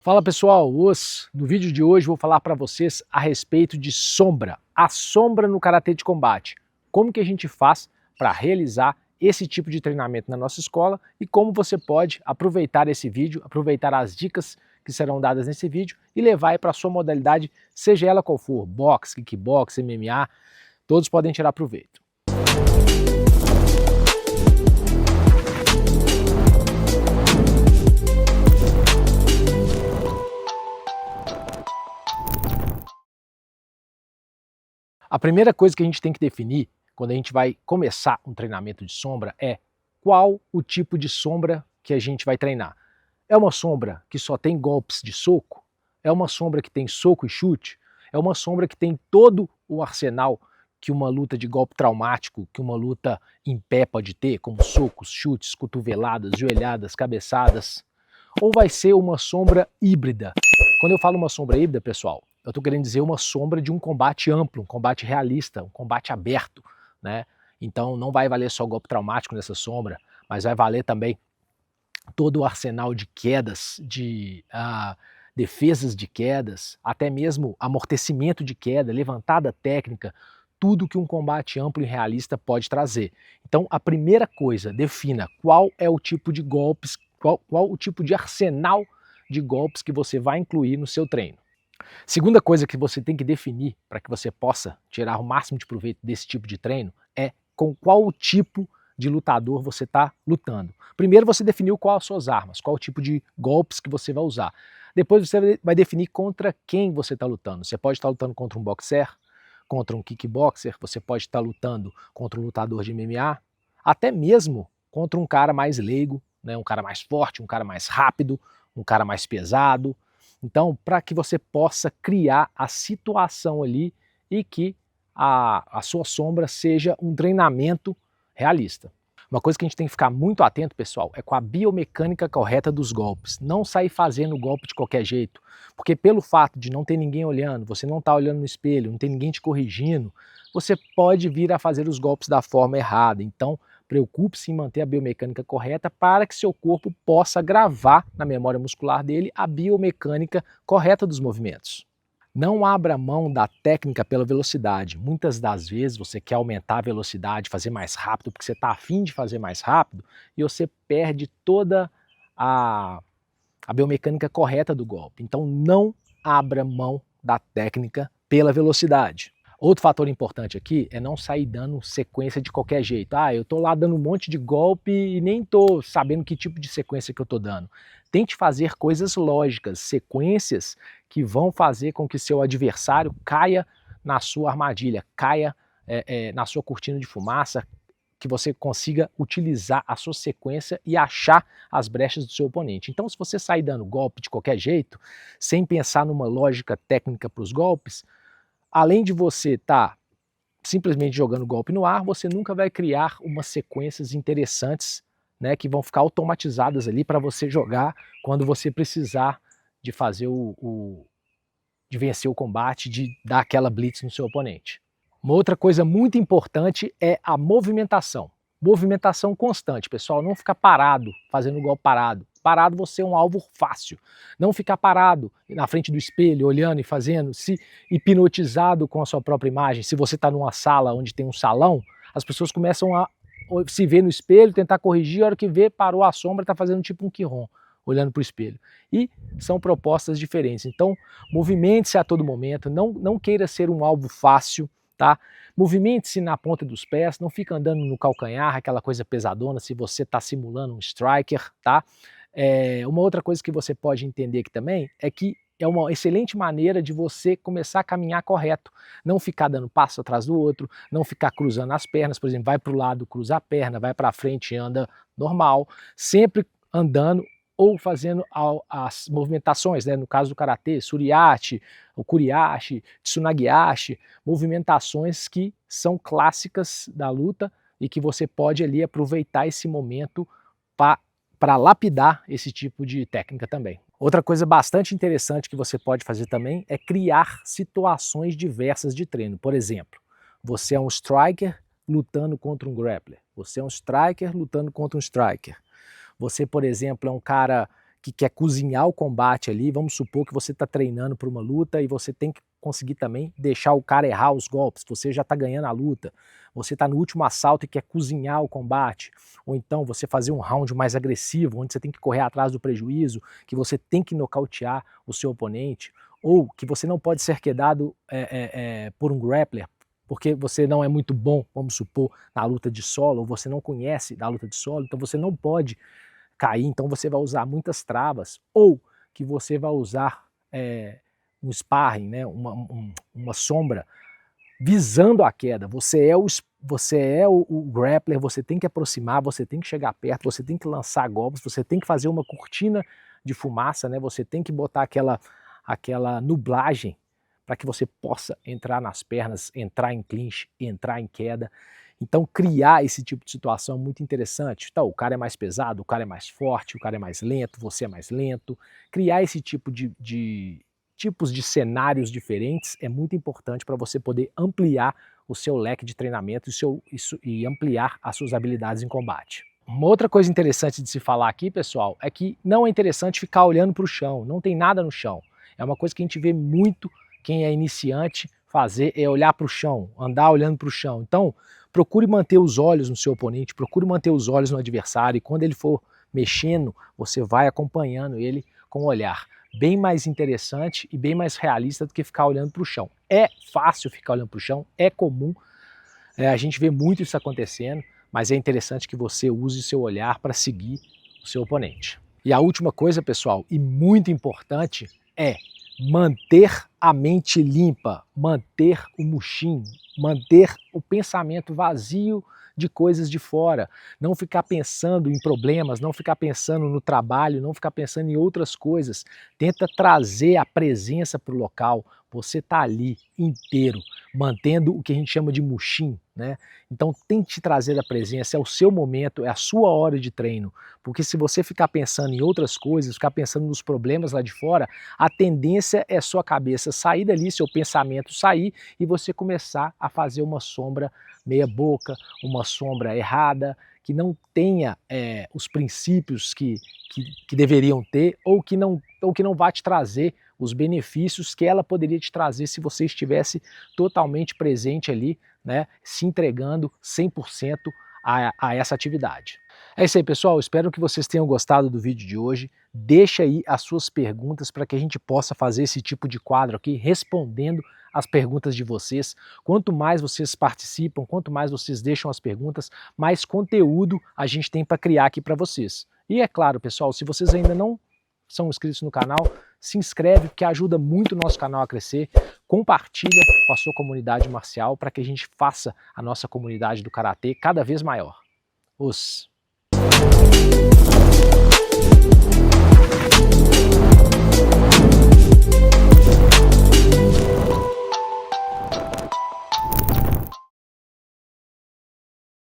Fala pessoal, no vídeo de hoje vou falar para vocês a respeito de sombra, a sombra no karatê de combate. Como que a gente faz para realizar esse tipo de treinamento na nossa escola e como você pode aproveitar esse vídeo, aproveitar as dicas que serão dadas nesse vídeo e levar para a sua modalidade, seja ela qual for, boxe, kickbox, MMA, todos podem tirar proveito. A primeira coisa que a gente tem que definir quando a gente vai começar um treinamento de sombra é qual o tipo de sombra que a gente vai treinar. É uma sombra que só tem golpes de soco? É uma sombra que tem soco e chute? É uma sombra que tem todo o arsenal que uma luta de golpe traumático, que uma luta em pé pode ter, como socos, chutes, cotoveladas, joelhadas, cabeçadas? Ou vai ser uma sombra híbrida? Quando eu falo uma sombra híbrida, pessoal, eu estou querendo dizer uma sombra de um combate amplo, um combate realista, um combate aberto, né? Então não vai valer só golpe traumático nessa sombra, mas vai valer também todo o arsenal de quedas, de defesas de quedas, até mesmo amortecimento de queda, levantada técnica, tudo que um combate amplo e realista pode trazer. Então a primeira coisa, defina qual é o tipo de golpes, qual o tipo de arsenal de golpes que você vai incluir no seu treino. Segunda coisa que você tem que definir para que você possa tirar o máximo de proveito desse tipo de treino é com qual tipo de lutador você está lutando. Primeiro você definiu quais as suas armas, qual o tipo de golpes que você vai usar. Depois você vai definir contra quem você está lutando. Você pode estar lutando contra um boxer, contra um kickboxer, você pode estar lutando contra um lutador de MMA, até mesmo contra um cara mais leigo, né, um cara mais forte, um cara mais rápido, um cara mais pesado. Então, para que você possa criar a situação ali e que a sua sombra seja um treinamento realista. Uma coisa que a gente tem que ficar muito atento, pessoal, é com a biomecânica correta dos golpes. Não sair fazendo o golpe de qualquer jeito, porque pelo fato de não ter ninguém olhando, você não estar olhando no espelho, não ter ninguém te corrigindo, você pode vir a fazer os golpes da forma errada. Então, preocupe-se em manter a biomecânica correta para que seu corpo possa gravar na memória muscular dele a biomecânica correta dos movimentos. Não abra mão da técnica pela velocidade. Muitas das vezes você quer aumentar a velocidade, fazer mais rápido, porque você está afim de fazer mais rápido, e você perde toda a, a biomecânica correta do golpe. Então não abra mão da técnica pela velocidade. Outro fator importante aqui é não sair dando sequência de qualquer jeito. Eu tô lá dando um monte de golpe e nem tô sabendo que tipo de sequência que eu tô dando. Tente fazer coisas lógicas, sequências que vão fazer com que seu adversário caia na sua armadilha, caia na sua cortina de fumaça, que você consiga utilizar a sua sequência e achar as brechas do seu oponente. Então, se você sair dando golpe de qualquer jeito, sem pensar numa lógica técnica para os golpes, além de você estar simplesmente jogando golpe no ar, você nunca vai criar umas sequências interessantes, né, que vão ficar automatizadas ali para você jogar quando você precisar de fazer de vencer o combate, de dar aquela blitz no seu oponente. Uma outra coisa muito importante é a movimentação. Movimentação constante, pessoal, não ficar parado, fazendo golpe parado. Parado você é um alvo fácil. Não ficar parado na frente do espelho, olhando e fazendo, se hipnotizado com a sua própria imagem. Se você está numa sala onde tem um salão, as pessoas começam a se ver no espelho, tentar corrigir, a hora que vê, parou a sombra, está fazendo tipo um Kihon, olhando para o espelho. E são propostas diferentes. Então, movimente-se a todo momento, não queira ser um alvo fácil, tá? Movimente-se na ponta dos pés, não fica andando no calcanhar, aquela coisa pesadona, se você está simulando um striker, tá? Uma outra coisa que você pode entender aqui também é que é uma excelente maneira de você começar a caminhar correto, não ficar dando passo atrás do outro, não ficar cruzando as pernas, por exemplo, vai para o lado, cruza a perna, vai para frente e anda normal, sempre andando ou fazendo as movimentações, né? No caso do karatê, suriate, o kuriashi, tsunagiashi, movimentações que são clássicas da luta e que você pode ali aproveitar esse momento para lapidar esse tipo de técnica também. Outra coisa bastante interessante que você pode fazer também é criar situações diversas de treino. Por exemplo, você é um striker lutando contra um grappler. Você é um striker lutando contra um striker. Você, por exemplo, é um cara que quer cozinhar o combate ali, vamos supor que você está treinando para uma luta e você tem que conseguir também deixar o cara errar os golpes, você já está ganhando a luta, você está no último assalto e quer cozinhar o combate, ou então você fazer um round mais agressivo, onde você tem que correr atrás do prejuízo, que você tem que nocautear o seu oponente, ou que você não pode ser quedado por um grappler, porque você não é muito bom, vamos supor, na luta de solo, ou você não conhece da luta de solo, então você não pode cair, então você vai usar muitas travas, ou que você vai usar um sparring, né, uma sombra, visando a queda. Você é o grappler, você tem que aproximar, você tem que chegar perto, você tem que lançar golpes, você tem que fazer uma cortina de fumaça, né, você tem que botar aquela nublagem para que você possa entrar nas pernas, entrar em clinch, entrar em queda. Então criar esse tipo de situação é muito interessante. Então o cara é mais pesado, o cara é mais forte, o cara é mais lento, você é mais lento. Criar esse tipo de tipos de cenários diferentes é muito importante para você poder ampliar o seu leque de treinamento e ampliar as suas habilidades em combate. Uma outra coisa interessante de se falar aqui, pessoal, é que não é interessante ficar olhando para o chão, não tem nada no chão. É uma coisa que a gente vê muito quem é iniciante fazer, é olhar para o chão, andar olhando para o chão. Então, procure manter os olhos no seu oponente, procure manter os olhos no adversário, e quando ele for mexendo, você vai acompanhando ele com o olhar. Bem mais interessante e bem mais realista do que ficar olhando para o chão. É fácil ficar olhando para o chão, é comum, a gente vê muito isso acontecendo, mas é interessante que você use seu olhar para seguir o seu oponente. E a última coisa, pessoal, e muito importante, é manter a mente limpa, manter o mushin, manter o pensamento vazio de coisas de fora, não ficar pensando em problemas, não ficar pensando no trabalho, não ficar pensando em outras coisas. Tenta trazer a presença para o local, você está ali inteiro, mantendo o que a gente chama de mushin, né? Então tente trazer a presença, é o seu momento, é a sua hora de treino, porque se você ficar pensando em outras coisas, ficar pensando nos problemas lá de fora, a tendência é sua cabeça sair dali, seu pensamento sair e você começar a fazer uma sombra meia boca, uma sombra errada, que não tenha os princípios que deveriam ter, ou que não vai te trazer os benefícios que ela poderia te trazer se você estivesse totalmente presente ali, né, se entregando 100% a essa atividade. É isso aí, pessoal, espero que vocês tenham gostado do vídeo de hoje. Deixa aí as suas perguntas para que a gente possa fazer esse tipo de quadro aqui, respondendo as perguntas de vocês. Quanto mais vocês participam, quanto mais vocês deixam as perguntas, mais conteúdo a gente tem para criar aqui para vocês. E é claro, pessoal, se vocês ainda não são inscritos no canal, se inscreve, porque ajuda muito o nosso canal a crescer. Compartilha com a sua comunidade marcial para que a gente faça a nossa comunidade do Karatê cada vez maior.